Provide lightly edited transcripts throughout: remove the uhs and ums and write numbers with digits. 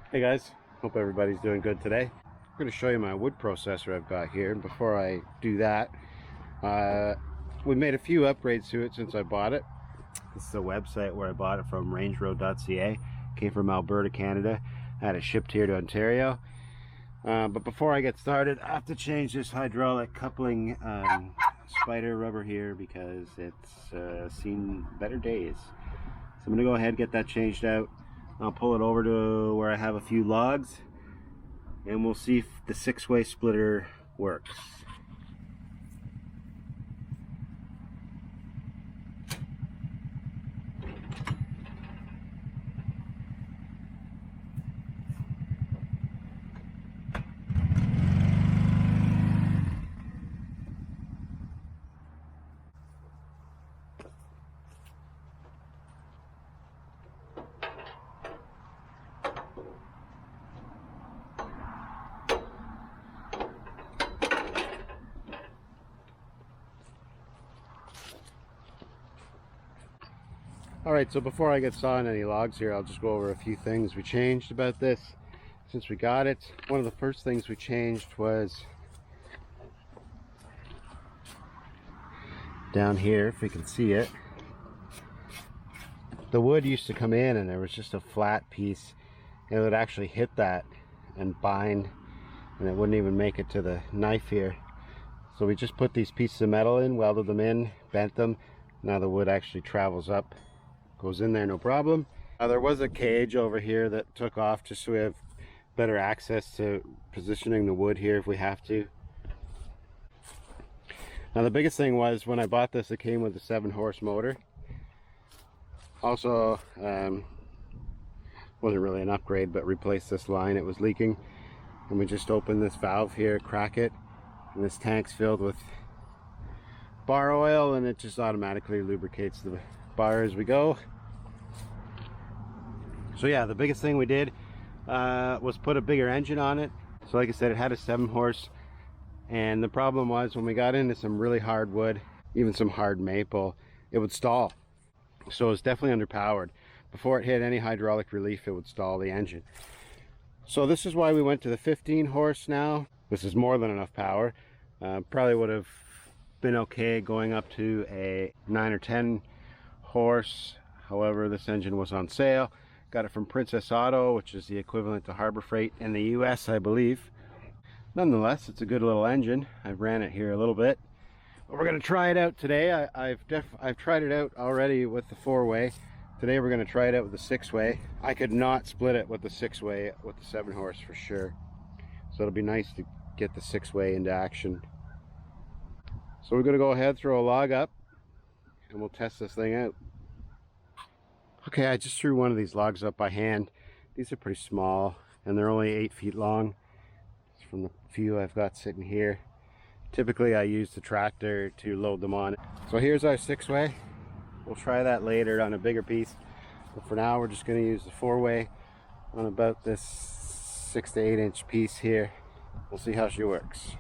Hey guys, hope everybody's doing good today. I'm going to show you my wood processor I've got here, and before I do that, we made a few upgrades to it since I bought it. This is a website where I bought it from, rangeroad.ca. Came from Alberta, Canada. I had it shipped here to Ontario. But before I get started, I have to change this hydraulic coupling spider rubber here because it's seen better days. So I'm going to go ahead and get that changed out. I'll pull it over to where I have a few logs and we'll see if the 6-way splitter works. Alright, so before I get sawing any logs here, I'll just go over a few things we changed about this since we got it. One of the first things we changed was down here, if we can see it. The wood used to come in and there was just a flat piece. It would actually hit that and bind, and it wouldn't even make it to the knife here. So we just put these pieces of metal in, welded them in, bent them. Now the wood actually travels up, goes in there no problem. There was a cage over here that took off just so we have better access to positioning the wood here if we have to. Now the biggest thing was when I bought this, it came with a 7-horse motor. Also wasn't really an upgrade, but replaced this line. It was leaking, and we just open this valve here, crack it, and this tank's filled with bar oil, and it just automatically lubricates the bar as we go. So yeah, the biggest thing we did was put a bigger engine on it. So like I said, it had a 7-horse, and the problem was when we got into some really hard wood, even some hard maple, it would stall. So it's definitely underpowered. Before it hit any hydraulic relief, it would stall the engine. So this is why we went to the 15-horse now. This is more than enough power. Probably would have been okay going up to a 9 or 10 horse. However, this engine was on sale. Got it from Princess Auto, which is the equivalent to Harbor Freight in the US, I believe. Nonetheless, it's a good little engine. I've ran it here a little bit, but we're going to try it out today. I've tried it out already with the 4-way. Today we're going to try it out with the 6-way. I could not split it with the 6-way with the 7-horse for sure. So it'll be nice to get the 6-way into action. So we're going to go ahead, throw a log up, and we'll test this thing out. Okay, I just threw one of these logs up by hand. These are pretty small, and they're only 8 feet long. It's from the few I've got sitting here. Typically I use the tractor to load them on. So here's our 6-way. We'll try that later on a bigger piece, but for now we're just going to use the 4-way on about this 6 to 8 inch piece here. We'll see how she works.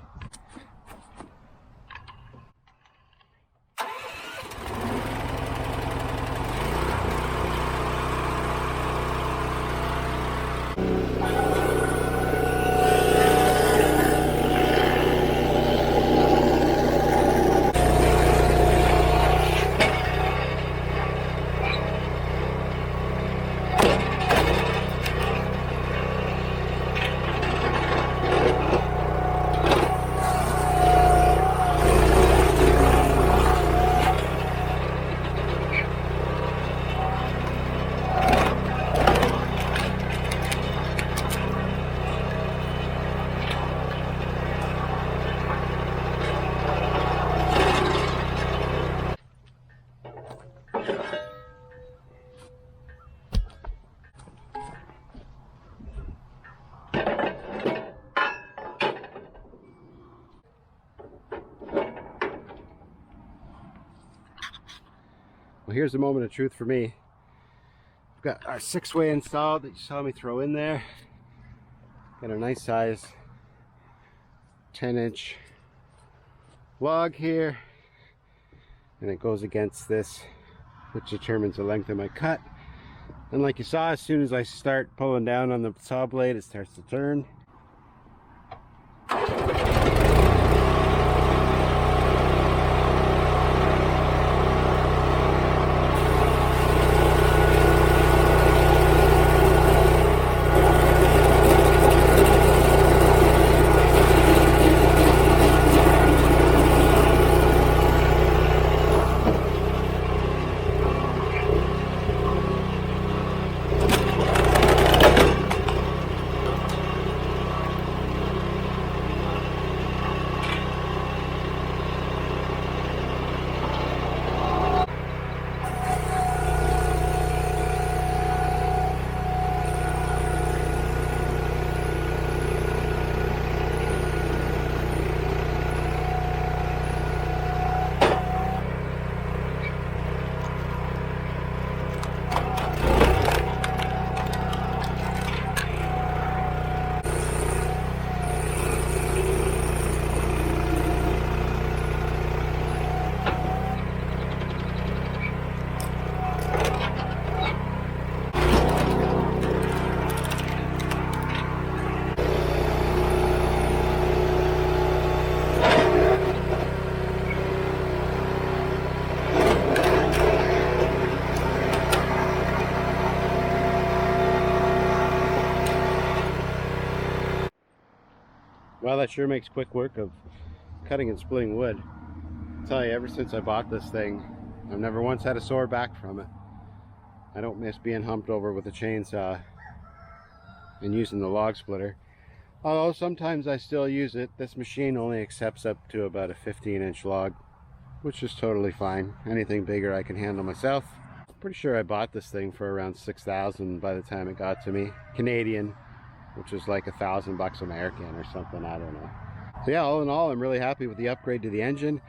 Well, here's the moment of truth for me. We've got our 6-way installed that you saw me throw in there. Got a nice size 10-inch log here, and it goes against this, which determines the length of my cut. And like you saw, as soon as I start pulling down on the saw blade, it starts to turn. Well, that sure makes quick work of cutting and splitting wood. I'll tell you, ever since I bought this thing, I've never once had a sore back from it. I don't miss being humped over with a chainsaw and using the log splitter. Although sometimes I still use it. This machine only accepts up to about a 15-inch log, which is totally fine. Anything bigger I can handle myself. Pretty sure I bought this thing for around $6,000 by the time it got to me. Canadian, which is like $1,000 American or something, I don't know. So yeah, all in all, I'm really happy with the upgrade to the engine.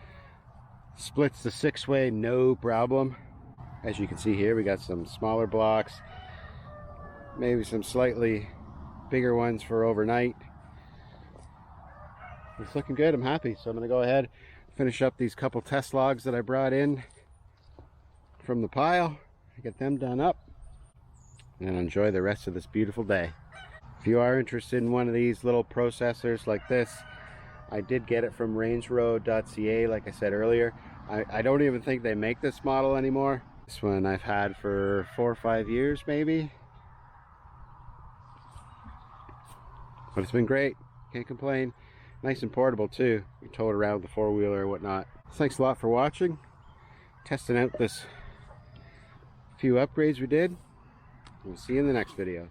Splits the 6-way, no problem. As you can see here, we got some smaller blocks, maybe some slightly bigger ones for overnight. It's looking good, I'm happy. So I'm gonna go ahead, finish up these couple test logs that I brought in from the pile, get them done up, and enjoy the rest of this beautiful day. If you are interested in one of these little processors like this, I did get it from rangeroad.ca, like I said earlier. I don't even think they make this model anymore. This one I've had for 4 or 5 years maybe. But it's been great, can't complain. Nice and portable too. You tow it around with the 4-wheeler or whatnot. Thanks a lot for watching. Testing out this few upgrades we did. We'll see you in the next video.